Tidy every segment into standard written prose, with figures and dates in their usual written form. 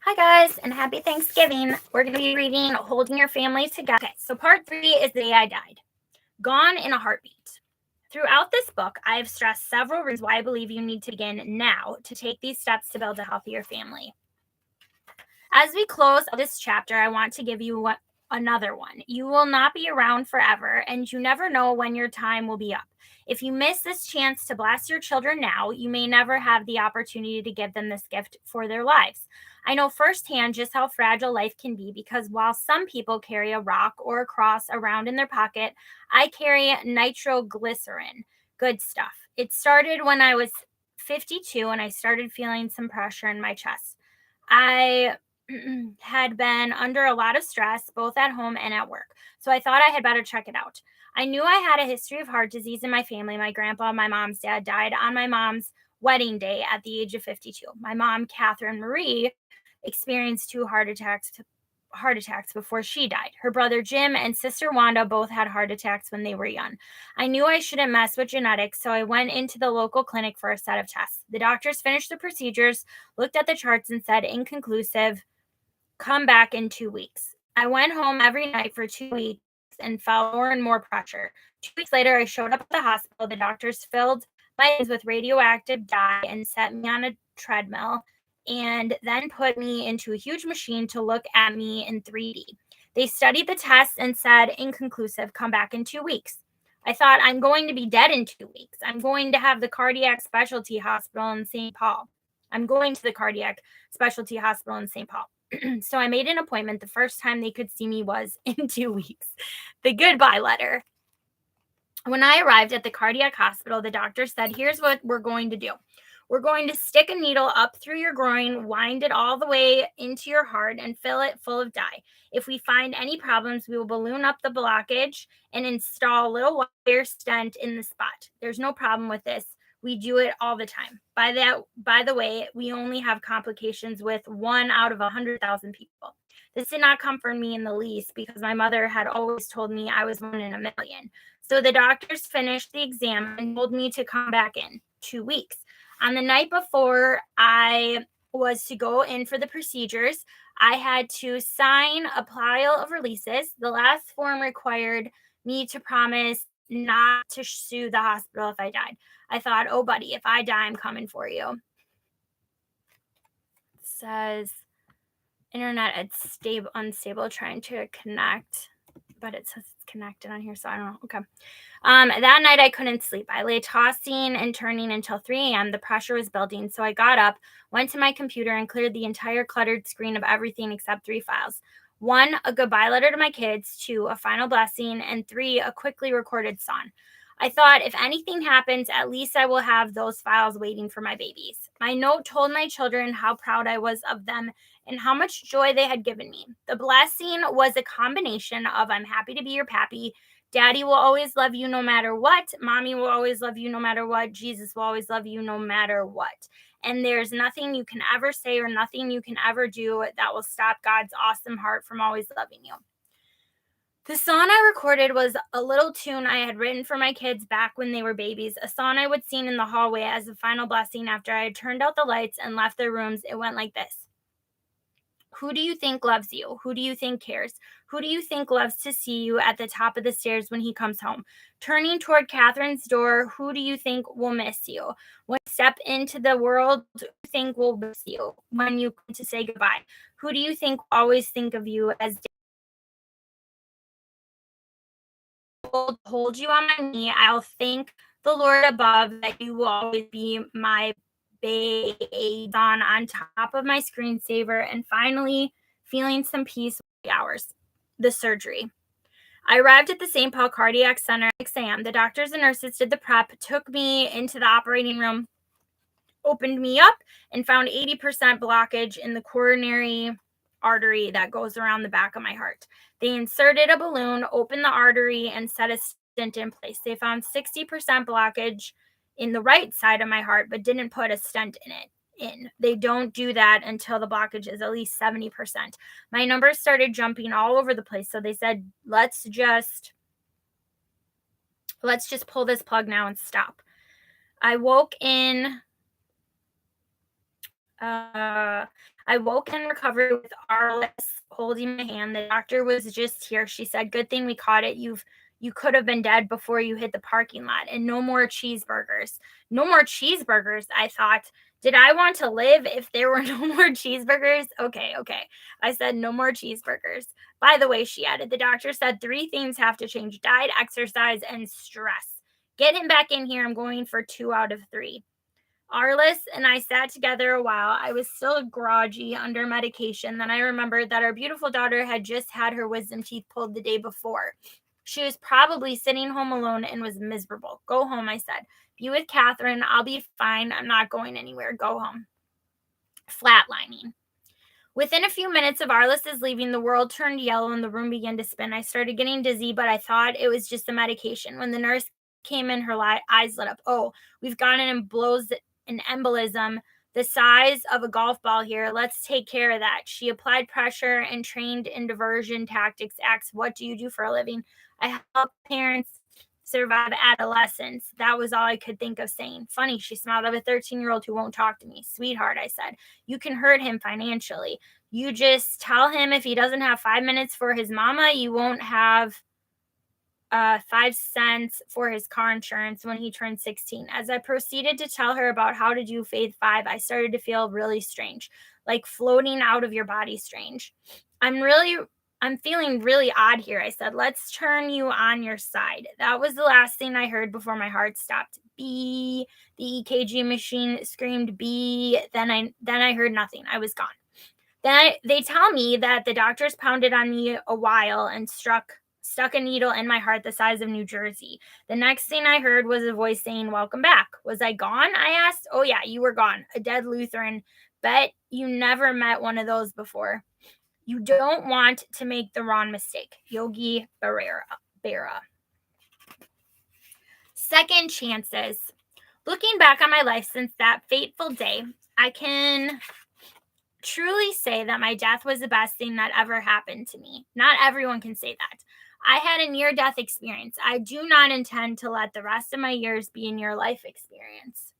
Hi, guys, and happy Thanksgiving. We're going to be reading Holding Your Family Together. Okay, so part 3 is The Day I Died. Gone in a Heartbeat. Throughout this book, I have stressed several reasons why I believe you need to begin now to take these steps to build a healthier family. As we close this chapter, I want to give you another one. You will not be around forever, and you never know when your time will be up. If you miss this chance to bless your children now, you may never have the opportunity to give them this gift for their lives. I know firsthand just how fragile life can be because while some people carry a rock or a cross around in their pocket, I carry nitroglycerin. Good stuff. It started when I was 52 and I started feeling some pressure in my chest. I had been under a lot of stress, both at home and at work. So I thought I had better check it out. I knew I had a history of heart disease in my family. My grandpa, my mom's dad, died on my mom's wedding day at the age of 52. My mom, Catherine Marie, experienced two heart attacks before she died. Her brother Jim and sister Wanda both had heart attacks when they were young. I knew I shouldn't mess with genetics, so I went into the local clinic for a set of tests. The doctors finished the procedures, looked at the charts, and said, inconclusive, come back in 2 weeks. I went home every night for 2 weeks and felt more and more pressure. 2 weeks later, I showed up at the hospital. The doctors filled my veins with radioactive dye and set me on a treadmill and then put me into a huge machine to look at me in 3D. They studied the tests and said, inconclusive, come back in 2 weeks. I thought, I'm going to be dead in 2 weeks. I'm going to have the cardiac specialty hospital in St. Paul. I'm going to the cardiac specialty hospital in St. Paul. So I made an appointment. The first time they could see me was in 2 weeks. The goodbye letter. When I arrived at the cardiac hospital, the doctor said, here's what we're going to do. We're going to stick a needle up through your groin, wind it all the way into your heart, and fill it full of dye. If we find any problems, we will balloon up the blockage and install a little wire stent in the spot. There's no problem with this. We do it all the time. By the way, we only have complications with 1 out of 100,000 people. This did not comfort me in the least because my mother had always told me I was 1 in a million. So the doctors finished the exam and told me to come back in 2 weeks. On the night before I was to go in for the procedures, I had to sign a pile of releases. The last form required me to promise not to sue the hospital if I died. I thought, oh, buddy, if I die, I'm coming for you. It says internet it's unstable, trying to connect, but it says it's connected on here, so I don't know. Okay. That night I couldn't sleep. I lay tossing and turning until 3 a.m. The pressure was building, so I got up, went to my computer, and cleared the entire cluttered screen of everything except 3 files. 1, a goodbye letter to my kids. 2, a final blessing. And 3, a quickly recorded song. I thought if anything happens, at least I will have those files waiting for my babies. My note told my children how proud I was of them and how much joy they had given me. The blessing was a combination of I'm happy to be your pappy, Daddy will always love you no matter what, Mommy will always love you no matter what, Jesus will always love you no matter what. And there's nothing you can ever say or nothing you can ever do that will stop God's awesome heart from always loving you. The song I recorded was a little tune I had written for my kids back when they were babies, a song I would sing in the hallway as a final blessing after I had turned out the lights and left their rooms. It went like this. Who do you think loves you? Who do you think cares? Who do you think loves to see you at the top of the stairs when he comes home? Turning toward Catherine's door, who do you think will miss you? When you step into the world, who do you think will miss you when you come to say goodbye? Who do you think will always think of you as hold you on my knee? I'll thank the Lord above that you will always be my babe on top of my screensaver. And finally, feeling some peace with the hours. The surgery. I arrived at the St. Paul Cardiac Center at 6 a.m. The doctors and nurses did the prep, took me into the operating room, opened me up, and found 80% blockage in the coronary artery that goes around the back of my heart. They inserted a balloon, opened the artery, and set a stent in place. They found 60% blockage in the right side of my heart, but didn't put a stent in it. They don't do that until the blockage is at least 70%. My numbers started jumping all over the place, so they said, let's just pull this plug now and stop. I woke in I woke and recovered with Arliss holding my hand. The doctor was just here. She said, "Good thing we caught it. You could have been dead before you hit the parking lot. And no more cheeseburgers." No more cheeseburgers, I thought. Did I want to live if there were no more cheeseburgers? Okay, okay. I said no more cheeseburgers. By the way, she added, the doctor said 3 things have to change: diet, exercise, and stress. Get him back in here. I'm going for 2 out of 3. Arliss and I sat together a while. I was still groggy under medication. Then I remembered that our beautiful daughter had just had her wisdom teeth pulled the day before. She was probably sitting home alone and was miserable. Go home, I said. Be with Catherine. I'll be fine. I'm not going anywhere. Go home. Flatlining. Within a few minutes of Arliss's leaving, the world turned yellow and the room began to spin. I started getting dizzy, but I thought it was just the medication. When the nurse came in, her eyes lit up. "Oh, we've got an embolism the size of a golf ball here. Let's take care of that." She applied pressure and trained in diversion tactics. Asked, "What do you do for a living?" "I help parents survive adolescence." That was all I could think of saying. Funny, she smiled. "I have a 13-year-old who won't talk to me." "Sweetheart," I said, "you can hurt him financially. You just tell him if he doesn't have 5 minutes for his mama, you won't have 5 cents for his car insurance when he turns 16. As I proceeded to tell her about how to do Faith 5, I started to feel really strange, like floating out of your body strange. I'm feeling really odd here," I said. "Let's turn you on your side." That was the last thing I heard before my heart stopped. "Bee." The EKG machine screamed "bee." Then I heard nothing. I was gone. Then they tell me that the doctors pounded on me a while and stuck a needle in my heart the size of New Jersey. The next thing I heard was a voice saying, "Welcome back." Was I gone? I asked. "Oh yeah, you were gone. A dead Lutheran. Bet you never met one of those before. You don't want to make the wrong mistake." Yogi Berra. Second chances. Looking back on my life since that fateful day, I can truly say that my death was the best thing that ever happened to me. Not everyone can say that. I had a near-death experience. I do not intend to let the rest of my years be a near-life experience.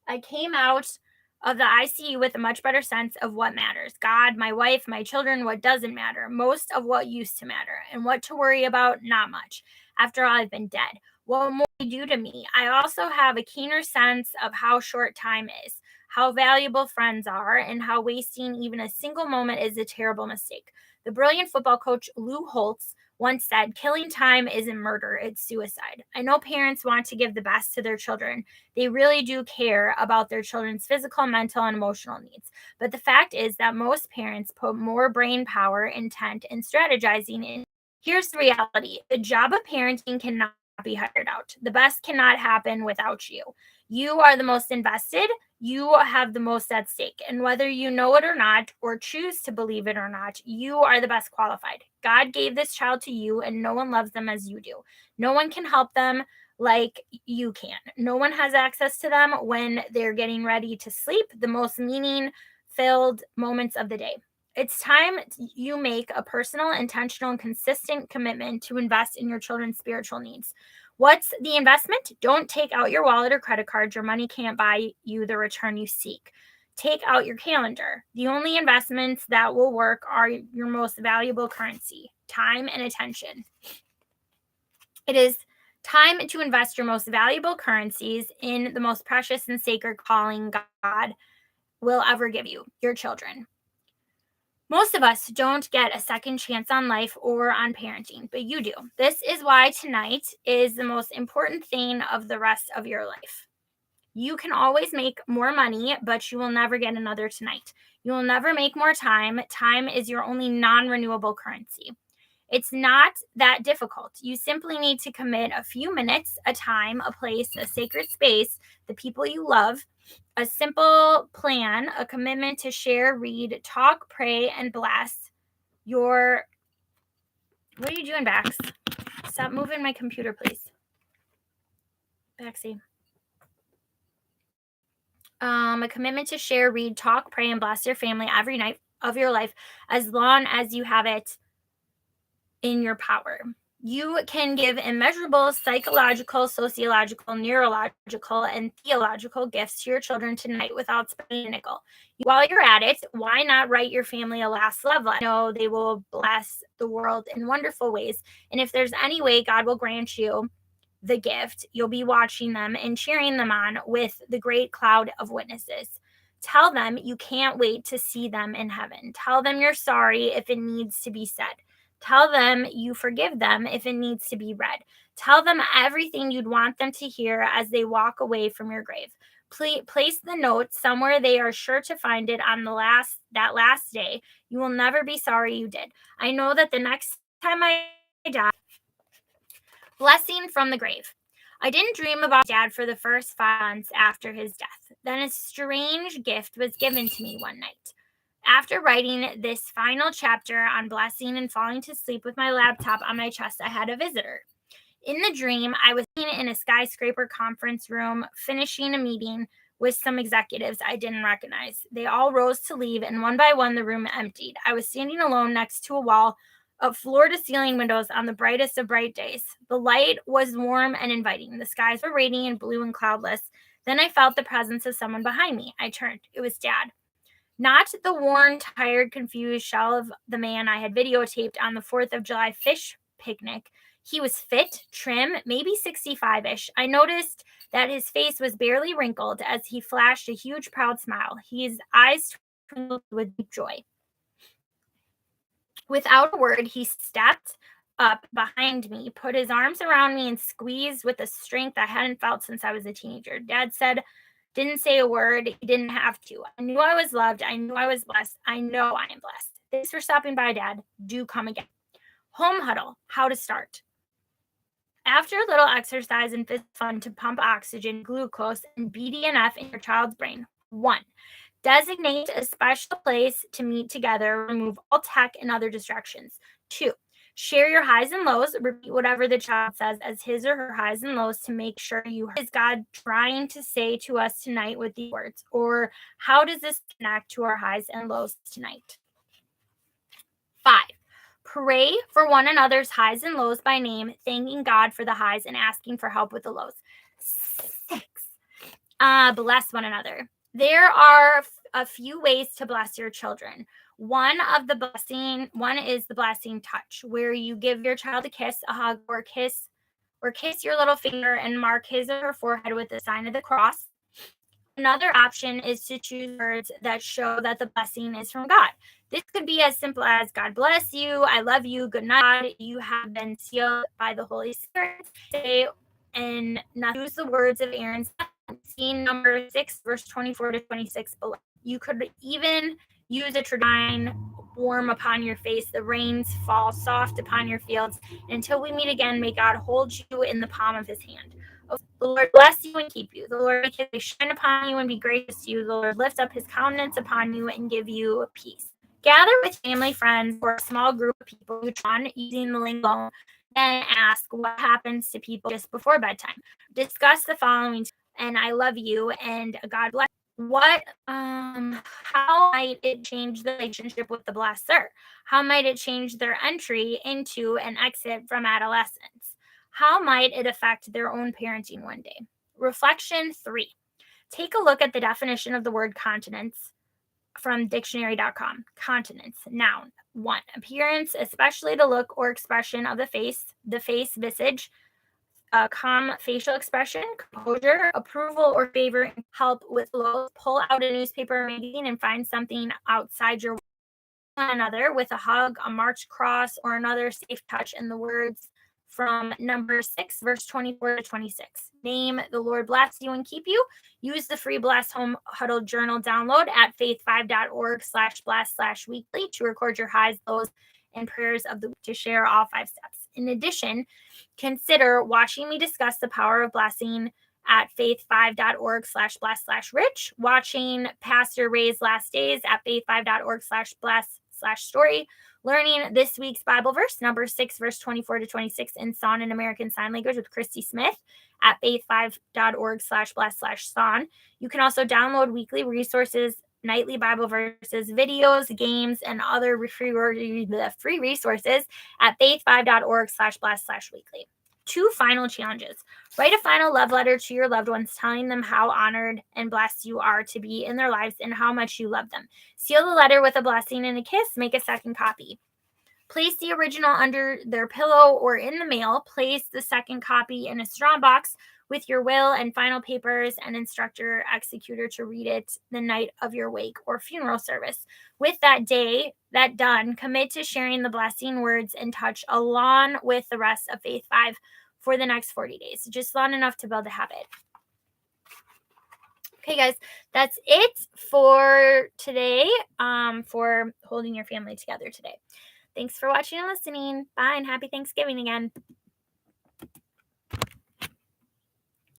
I came out of the ICU with a much better sense of what matters: God, my wife, my children, what doesn't matter, most of what used to matter, and what to worry about, not much. After all, I've been dead. What more do you do to me? I also have a keener sense of how short time is, how valuable friends are, and how wasting even a single moment is a terrible mistake. The brilliant football coach Lou Holtz once said, "Killing time isn't murder, it's suicide." I know parents want to give the best to their children. They really do care about their children's physical, mental, and emotional needs. But the fact is that most parents put more brain power, intent, and strategizing in. Here's the reality: the job of parenting cannot be hired out. The best cannot happen without you. You are the most invested. You have the most at stake. And whether you know it or not, or choose to believe it or not, you are the best qualified. God gave this child to you, and no one loves them as you do. No one can help them like you can. No one has access to them when they're getting ready to sleep, the most meaning filled moments of the day. It's time you make a personal, intentional, and consistent commitment to invest in your children's spiritual needs. What's the investment? Don't take out your wallet or credit card. Your money can't buy you the return you seek. Take out your calendar. The only investments that will work are your most valuable currency: time and attention. It is time to invest your most valuable currencies in the most precious and sacred calling God will ever give you, your children. Most of us don't get a second chance on life or on parenting, but you do. This is why tonight is the most important thing of the rest of your life. You can always make more money, but you will never get another tonight. You will never make more time. Time is your only non-renewable currency. It's not that difficult. You simply need to commit a few minutes, a time, a place, a sacred space, the people you love, a simple plan, a commitment to share, read, talk, pray, and bless your. What are you doing, Bax? Stop moving my computer, please. Baxie. A commitment to share, read, talk, pray, and bless your family every night of your life as long as you have it in your power. You can give immeasurable psychological, sociological, neurological, and theological gifts to your children tonight without spending a nickel. While you're at it, why not write your family a last love letter? I know they will bless the world in wonderful ways. And if there's any way God will grant you the gift, you'll be watching them and cheering them on with the great cloud of witnesses. Tell them you can't wait to see them in heaven. Tell them you're sorry if it needs to be said. Tell them you forgive them if it needs to be read. Tell them everything you'd want them to hear as they walk away from your grave. Please place the note somewhere they are sure to find it on that last day. You will never be sorry you did. I know that the next time I die. Blessing from the grave. I didn't dream about Dad for the first 5 months after his death. Then a strange gift was given to me one night. After writing this final chapter on blessing and falling to sleep with my laptop on my chest, I had a visitor. In the dream, I was sitting in a skyscraper conference room, finishing a meeting with some executives I didn't recognize. They all rose to leave, and one by one, the room emptied. I was standing alone next to a wall of floor-to-ceiling windows on the brightest of bright days. The light was warm and inviting. The skies were radiant, blue, and cloudless. Then I felt the presence of someone behind me. I turned. It was Dad. Not the worn, tired, confused shell of the man I had videotaped on the 4th of July fish picnic. He was fit, trim, maybe 65-ish. I noticed that his face was barely wrinkled as he flashed a huge, proud smile. His eyes twinkled with deep joy. Without a word, he stepped up behind me, put his arms around me, and squeezed with a strength I hadn't felt since I was a teenager. Dad didn't say a word. He didn't have to. I knew I was loved. I knew I was blessed. I know I am blessed. Thanks for stopping by, Dad. Do come again. Home huddle. How to start. After a little exercise and physical fun to pump oxygen, glucose, and BDNF in your child's brain. 1. Designate a special place to meet together. Remove all tech and other distractions. 2. Share your highs and lows. Repeat whatever the child says as his or her highs and lows to make sure you heard. Is God trying to say to us tonight with these words? Or how does this connect to our highs and lows tonight? 5. Pray for one another's highs and lows by name, thanking God for the highs and asking for help with the lows. 6. Bless one another. There are a few ways to bless your children. One is the blessing touch, where you give your child a kiss, a hug, or kiss your little finger and mark his or her forehead with the sign of the cross. Another option is to choose words that show that the blessing is from God. This could be as simple as God bless you, I love you, good night, you have been sealed by the Holy Spirit. Say and use the words of Aaron's scene number 6, verse 24 to 26 below. You could even use a tradition warm upon your face, the rains fall soft upon your fields. Until we meet again, may God hold you in the palm of his hand. The Lord bless you and keep you. The Lord make his face shine upon you and be gracious to you. The Lord lift up his countenance upon you and give you peace. Gather with family, friends, or a small group of people who try using the lingo, then ask what happens to people just before bedtime. Discuss the following, and I love you, and God bless. How might it change the relationship with the blesser? How might it change their entry into and exit from adolescence? How might it affect their own parenting one day? Reflection 3. Take a look at the definition of the word continence from dictionary.com. Continence, noun. 1. Appearance, especially the look or expression of the face, visage, calm facial expression, composure, approval or favor, help with lows. Pull out a newspaper or magazine and find something outside your one another with a hug, a marked cross, or another safe touch in the words from number 6, verse 24 to 26. Name the Lord bless you and keep you. Use the free Bless Home Huddle Journal download at faith5.org/bless/weekly to record your highs, lows, and prayers of the week to share all 5 steps. In addition, consider watching me discuss the power of blessing at faith5.org/bless/rich, watching Pastor Ray's Last Days at faith5.org/bless/story, learning this week's Bible verse, number 6, verse 24 to 26 in Son and American Sign Language with Christy Smith at faith5.org/bless/son. You can also download weekly resources nightly Bible verses, videos, games, and other free resources at faith5.org/bless/weekly. 2 final challenges. Write a final love letter to your loved ones, telling them how honored and blessed you are to be in their lives and how much you love them. Seal the letter with a blessing and a kiss. Make a second copy. Place the original under their pillow or in the mail. Place the second copy in a straw box with your will and final papers and instruct your executor to read it the night of your wake or funeral service. With that done, commit to sharing the blessing words and touch along with the rest of Faith 5 for the next 40 days. Just long enough to build a habit. Okay, guys, that's it for today, for holding your family together today. Thanks for watching and listening. Bye, and happy Thanksgiving again.